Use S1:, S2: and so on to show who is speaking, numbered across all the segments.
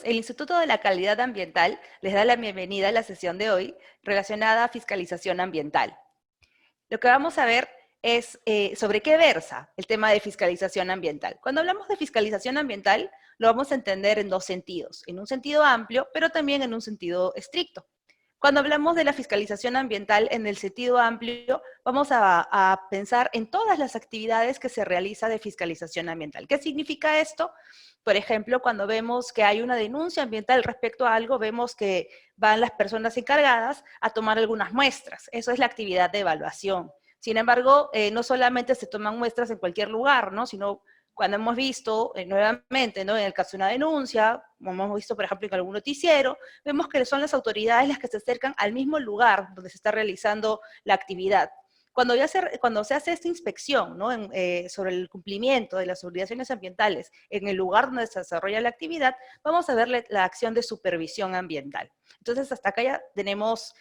S1: El Instituto de la Calidad Ambiental les da la bienvenida a la sesión de hoy relacionada a fiscalización ambiental. Lo que vamos a ver es sobre qué versa el tema de fiscalización ambiental. Cuando hablamos de fiscalización ambiental, lo vamos a entender en dos sentidos, en un sentido amplio, pero también en un sentido estricto. Cuando hablamos de la fiscalización ambiental en el sentido amplio, vamos a pensar en todas las actividades que se realiza de fiscalización ambiental. ¿Qué significa esto? Por ejemplo, cuando vemos que hay una denuncia ambiental respecto a algo, vemos que van las personas encargadas a tomar algunas muestras. Eso es la actividad de evaluación. Sin embargo, no solamente se toman muestras en cualquier lugar, ¿no? Sino cuando hemos visto nuevamente, ¿no? En el caso de una denuncia, como hemos visto, por ejemplo, en algún noticiero, vemos que son las autoridades las que se acercan al mismo lugar donde se está realizando la actividad. Cuando se hace esta inspección, ¿no? Sobre el cumplimiento de las obligaciones ambientales en el lugar donde se desarrolla la actividad, vamos a ver la acción de supervisión ambiental. Entonces, hasta acá ya tenemos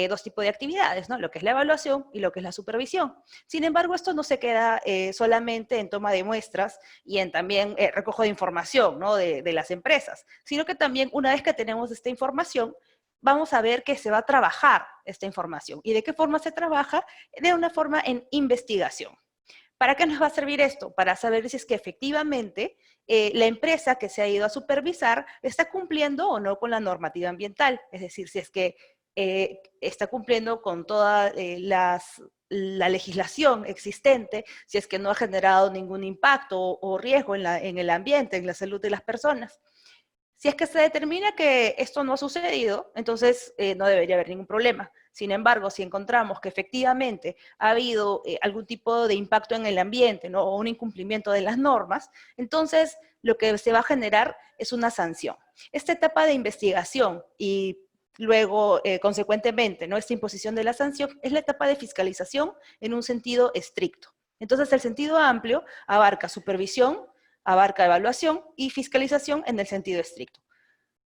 S1: dos tipos de actividades, ¿no? Lo que es la evaluación y lo que es la supervisión. Sin embargo, esto no se queda solamente en toma de muestras y en también recojo de información, ¿no? de las empresas, sino que también una vez que tenemos esta información, vamos a ver que se va a trabajar esta información. ¿Y de qué forma se trabaja? De una forma en investigación. ¿Para qué nos va a servir esto? Para saber si es que efectivamente la empresa que se ha ido a supervisar está cumpliendo o no con la normativa ambiental. Es decir, si es que está cumpliendo con toda la legislación existente, si es que no ha generado ningún impacto o riesgo en el ambiente, en la salud de las personas. Si es que se determina que esto no ha sucedido, entonces no debería haber ningún problema. Sin embargo, si encontramos que efectivamente ha habido algún tipo de impacto en el ambiente, ¿no? O un incumplimiento de las normas, entonces lo que se va a generar es una sanción. Esta etapa de investigación y luego, consecuentemente, ¿no? Esta imposición de la sanción es la etapa de fiscalización en un sentido estricto. Entonces, el sentido amplio abarca supervisión, abarca evaluación y fiscalización en el sentido estricto.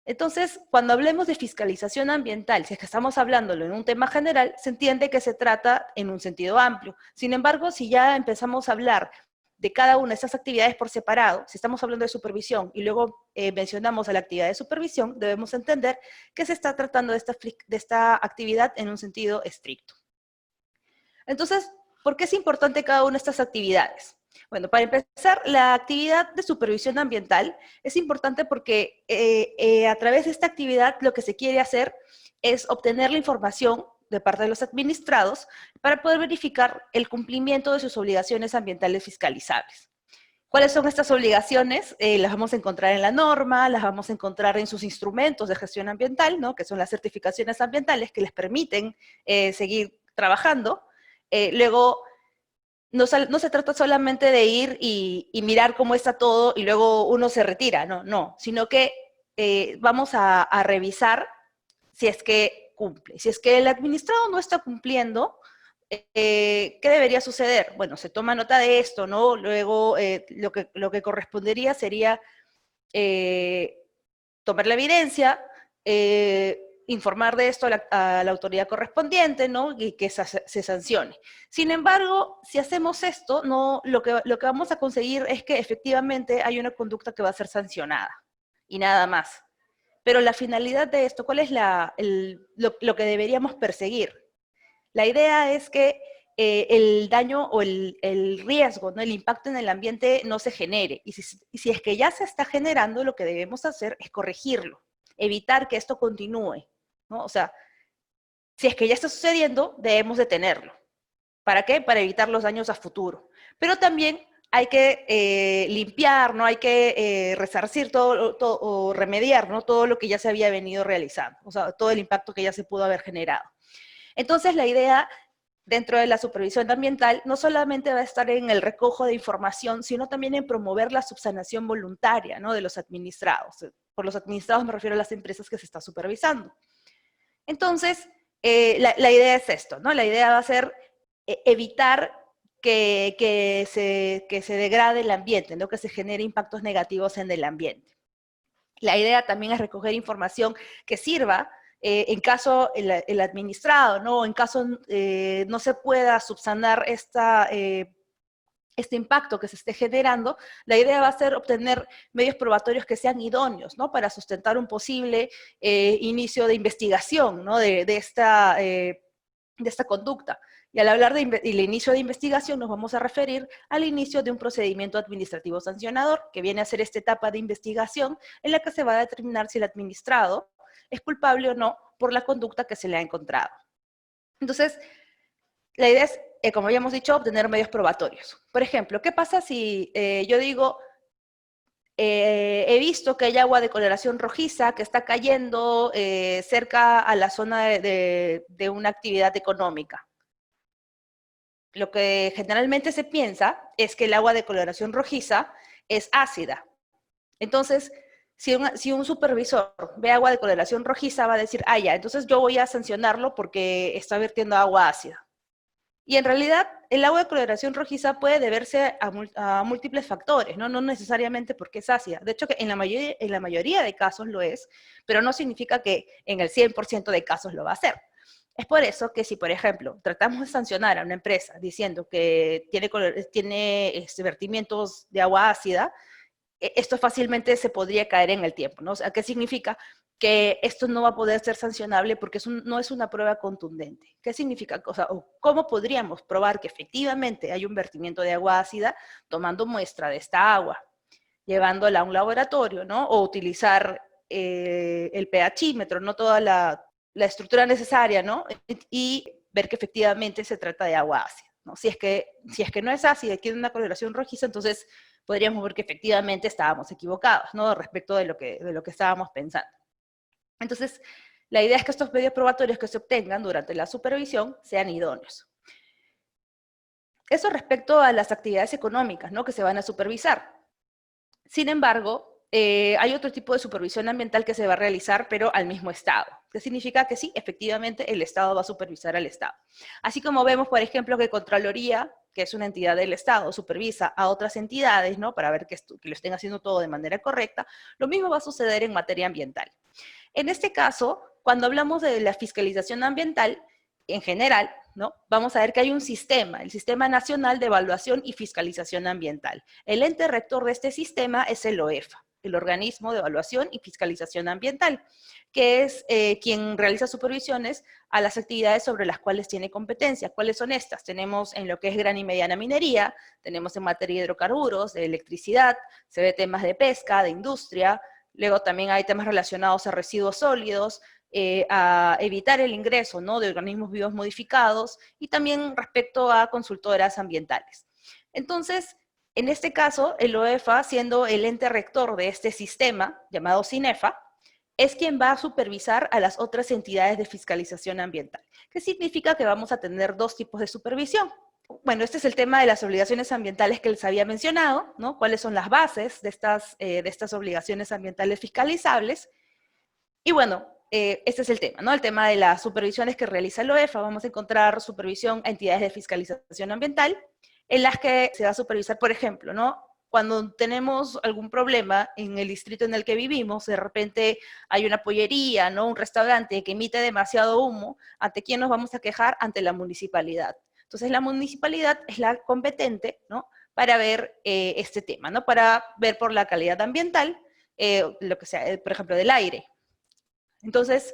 S1: Entonces, cuando hablemos de fiscalización ambiental, si es que estamos hablándolo en un tema general, se entiende que se trata en un sentido amplio. Sin embargo, si ya empezamos a hablar de cada una de estas actividades por separado, si estamos hablando de supervisión y luego mencionamos a la actividad de supervisión, debemos entender que se está tratando de esta actividad en un sentido estricto. Entonces, ¿por qué es importante cada una de estas actividades? Bueno, para empezar, la actividad de supervisión ambiental es importante porque a través de esta actividad lo que se quiere hacer es obtener la información de parte de los administrados para poder verificar el cumplimiento de sus obligaciones ambientales fiscalizables. ¿Cuáles son estas obligaciones? Las vamos a encontrar en la norma, las vamos a encontrar en sus instrumentos de gestión ambiental, ¿no? Que son las certificaciones ambientales que les permiten seguir trabajando. Luego, no se trata solamente de ir y mirar cómo está todo y luego uno se retira, no, sino que vamos a revisar si es que cumple. Si es que el administrado no está cumpliendo, ¿qué debería suceder? Bueno, se toma nota de esto, ¿no? Luego lo que correspondería sería tomar la evidencia, informar de esto a la autoridad correspondiente, ¿no? Y que se sancione. Sin embargo, si hacemos esto, no, lo que vamos a conseguir es que efectivamente hay una conducta que va a ser sancionada y nada más. Pero la finalidad de esto, ¿cuál es lo que deberíamos perseguir? La idea es que el daño o el riesgo, ¿no? El impacto en el ambiente no se genere. Y si es que ya se está generando, lo que debemos hacer es corregirlo, evitar que esto continúe, ¿no? O sea, si es que ya está sucediendo, debemos detenerlo. ¿Para qué? Para evitar los daños a futuro. Pero también hay que limpiar, ¿no? Hay que resarcir todo o remediar, ¿no? Todo lo que ya se había venido realizando, o sea, todo el impacto que ya se pudo haber generado. Entonces, la idea dentro de la supervisión ambiental no solamente va a estar en el recojo de información, sino también en promover la subsanación voluntaria, ¿no? De los administrados. Por los administrados me refiero a las empresas que se está supervisando. Entonces, la idea es esto, ¿no? La idea va a ser evitar que se degrade el ambiente, ¿no? Que se genere impactos negativos en el ambiente. La idea también es recoger información que sirva en caso el administrado, ¿no? En caso no se pueda subsanar este impacto que se esté generando, la idea va a ser obtener medios probatorios que sean idóneos, ¿no? Para sustentar un posible inicio de investigación, ¿no? de esta conducta. Y al hablar del inicio de investigación nos vamos a referir al inicio de un procedimiento administrativo sancionador, que viene a ser esta etapa de investigación en la que se va a determinar si el administrado es culpable o no por la conducta que se le ha encontrado. Entonces, la idea es, como ya hemos dicho, obtener medios probatorios. Por ejemplo, ¿qué pasa si yo digo, he visto que hay agua de coloración rojiza que está cayendo cerca a la zona de una actividad económica? Lo que generalmente se piensa es que el agua de coloración rojiza es ácida. Entonces, si un supervisor ve agua de coloración rojiza, va a decir, ah, ya, entonces yo voy a sancionarlo porque está vertiendo agua ácida. Y en realidad, el agua de coloración rojiza puede deberse a múltiples factores, ¿no? No necesariamente porque es ácida. De hecho, que en la mayoría de casos lo es, pero no significa que en el 100% de casos lo va a hacer. Es por eso que si, por ejemplo, tratamos de sancionar a una empresa diciendo que tiene vertimientos de agua ácida, esto fácilmente se podría caer en el tiempo, ¿no? O sea, ¿qué significa? Que esto no va a poder ser sancionable porque no es una prueba contundente. ¿Qué significa? O sea, ¿cómo podríamos probar que efectivamente hay un vertimiento de agua ácida tomando muestra de esta agua, llevándola a un laboratorio, ¿no? O utilizar el pHímetro, no toda la estructura necesaria, ¿no? Y ver que efectivamente se trata de agua ácida, ¿no? Si es que no es ácida y tiene una coloración rojiza, entonces podríamos ver que efectivamente estábamos equivocados, ¿no? Respecto de lo que estábamos pensando. Entonces, la idea es que estos medios probatorios que se obtengan durante la supervisión sean idóneos. Eso respecto a las actividades económicas, ¿no? Que se van a supervisar. Sin embargo, hay otro tipo de supervisión ambiental que se va a realizar, pero al mismo Estado. ¿Qué significa? Que sí, efectivamente, el Estado va a supervisar al Estado. Así como vemos, por ejemplo, que Contraloría, que es una entidad del Estado, supervisa a otras entidades, ¿no? Para ver que lo estén haciendo todo de manera correcta, lo mismo va a suceder en materia ambiental. En este caso, cuando hablamos de la fiscalización ambiental, en general, ¿no? Vamos a ver que hay un sistema, el Sistema Nacional de Evaluación y Fiscalización Ambiental. El ente rector de este sistema es el OEFA, el Organismo de Evaluación y Fiscalización Ambiental, que es quien realiza supervisiones a las actividades sobre las cuales tiene competencia. ¿Cuáles son estas? Tenemos en lo que es gran y mediana minería, tenemos en materia de hidrocarburos, de electricidad, se ve temas de pesca, de industria, luego también hay temas relacionados a residuos sólidos, a evitar el ingreso, ¿no? De organismos vivos modificados y también respecto a consultoras ambientales. Entonces, en este caso, el OEFA, siendo el ente rector de este sistema, llamado CINEFA, es quien va a supervisar a las otras entidades de fiscalización ambiental. ¿Qué significa? Que vamos a tener dos tipos de supervisión. Bueno, este es el tema de las obligaciones ambientales que les había mencionado, ¿no? ¿Cuáles son las bases de estas obligaciones ambientales fiscalizables? Y bueno, este es el tema, ¿no? El tema de las supervisiones que realiza el OEFA. Vamos a encontrar supervisión a entidades de fiscalización ambiental, en las que se va a supervisar, por ejemplo, ¿no? Cuando tenemos algún problema en el distrito en el que vivimos, de repente hay una pollería, ¿no? Un restaurante que emite demasiado humo, ¿ante quién nos vamos a quejar? Ante la municipalidad. Entonces la municipalidad es la competente, ¿no? Para ver este tema, ¿no? Para ver por la calidad ambiental, lo que sea, por ejemplo, del aire. Entonces,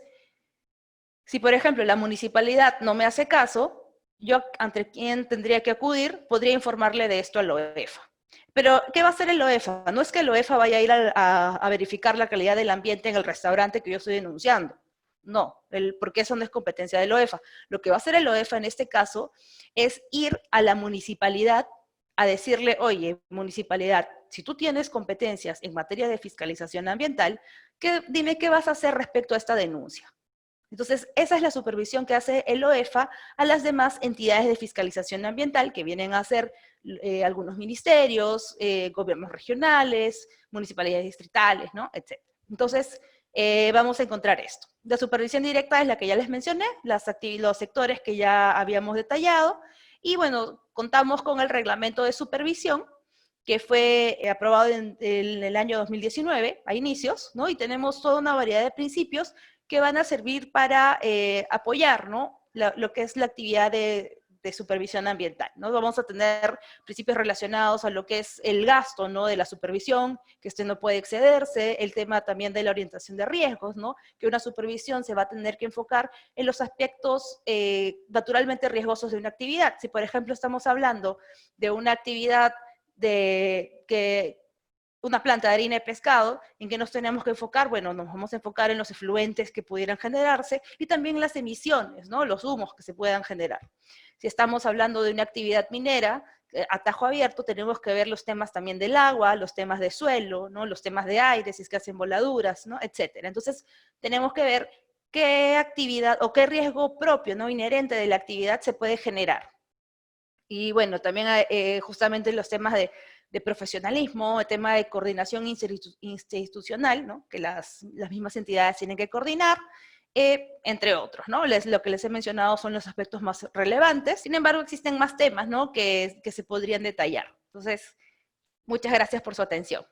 S1: si por ejemplo la municipalidad no me hace caso, yo ante quién tendría que acudir, podría informarle de esto al OEFA. Pero, ¿qué va a hacer el OEFA? No es que el OEFA vaya a ir a verificar la calidad del ambiente en el restaurante que yo estoy denunciando. No, porque eso no es competencia del OEFA. Lo que va a hacer el OEFA en este caso es ir a la municipalidad a decirle, oye, municipalidad, si tú tienes competencias en materia de fiscalización ambiental, dime qué vas a hacer respecto a esta denuncia. Entonces, esa es la supervisión que hace el OEFA a las demás entidades de fiscalización ambiental, que vienen a ser algunos ministerios, gobiernos regionales, municipalidades distritales, ¿no? Etc. Entonces, vamos a encontrar esto. La supervisión directa es la que ya les mencioné, los sectores que ya habíamos detallado, y bueno, contamos con el reglamento de supervisión, que fue aprobado en el año 2019, a inicios, ¿no? Y tenemos toda una variedad de principios que van a servir para apoyar, ¿no? Lo que es la actividad de supervisión ambiental, ¿no? Vamos a tener principios relacionados a lo que es el gasto, ¿no? De la supervisión, que este no puede excederse, el tema también de la orientación de riesgos, ¿no? Que una supervisión se va a tener que enfocar en los aspectos naturalmente riesgosos de una actividad. Si, por ejemplo, estamos hablando de una actividad una planta de harina de pescado, ¿en qué nos tenemos que enfocar? Bueno, nos vamos a enfocar en los efluentes que pudieran generarse y también las emisiones, ¿no? Los humos que se puedan generar. Si estamos hablando de una actividad minera, a tajo abierto, tenemos que ver los temas también del agua, los temas de suelo, ¿no? Los temas de aire, si es que hacen voladuras, ¿no? Etcétera. Entonces, tenemos que ver qué actividad o qué riesgo propio, ¿no? Inherente de la actividad se puede generar. Y bueno, también justamente los temas de profesionalismo, el tema de coordinación institucional, ¿no? Que las mismas entidades tienen que coordinar, entre otros, ¿no? Lo que les he mencionado son los aspectos más relevantes. Sin embargo, existen más temas, ¿no? Que se podrían detallar. Entonces, muchas gracias por su atención.